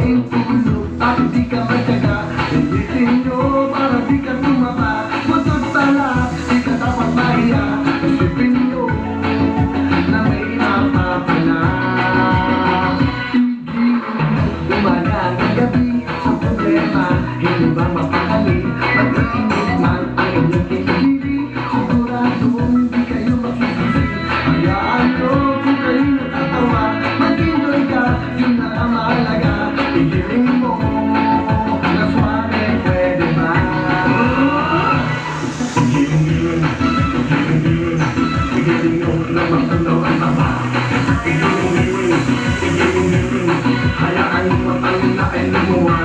aking tulog at di ka matyaga. Pilitin nyo para di ka tumaba. Matod pala, di ka dapat mahiya. Isipin nyo na may napapala. Umaga ng gabi sa problema, hindi ba mapakali? Mag-iinit man ang inyong pinili, siguradong di kayo magsisisi. Hayaan nyo kung kayo natatawa, mag-enjoy ka, yun na ang mahalaga. Igiling mo na suwane, pwede ba? Igiling, igiling, igiling nyo na magtunaw ang baba. Igiling, igiling, hayaan mo matangin na ay lumuha.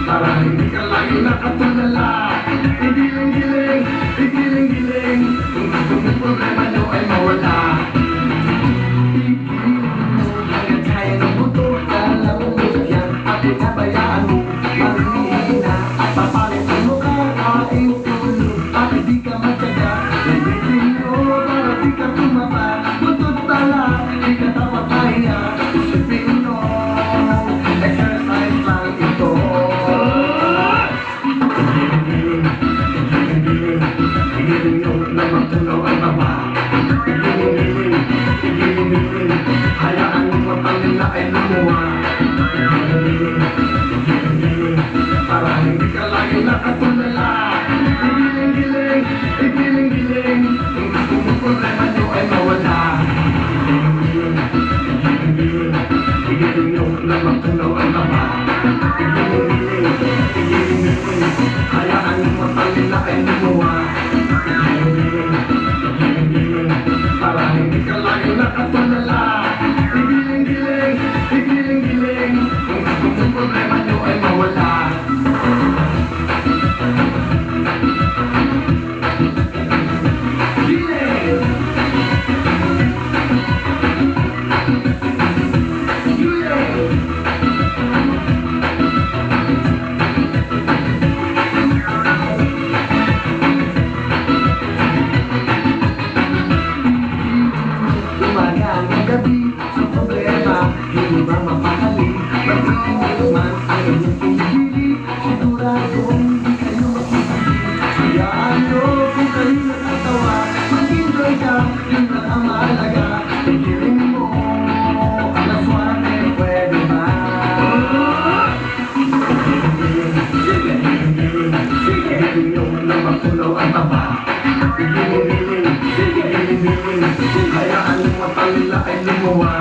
Para hindi ka lagi nakatulala. Igiling-giling, igiling-giling, kung gusto mong problema nyo ay mawala. Igiling mo, hanggang kaya ng buto, dalaw mo yan, at pinabayaan mo. Marihina at papalit ang mukha, aking tulog, at di ka matyaga. Igiling mo, para di ka tumaba. Butod tala, di ka dapat mahiya. Isipin mo, exercise lang ito. Igiling nyo na magtunaw ang baba. Igiling, igiling, hayaan mo matangin na ay lumuha. Igiling, para hindi ka lagi nakatulala. Igiling-giling, igiling-giling, kung gusto mong problema nyo ay mawala. Igiling, igiling nyo na magtunaw ang baba. Igiling, igiling, hayaan mo matangin na ay lumuha. Para hindi ka lagi nakatulala. Igiling-giling, igiling-giling, kung gusto mong problema nyo ay mawala. Giling! Giling! Umaga ng gabi sa problema, hindi ba mapakali? Mag-iinit man ang inyong pinili, siguradong di kayo magsisisi. Hayaan nyo kung kayo natatawa, mag-enjoy ka, yun na ang mahalaga. Igiling mo na suwane, pwede ba? Igiling nyo na magtunaw ang taba. Igiling, igiling, hayaan mo matangin na ay lumuha.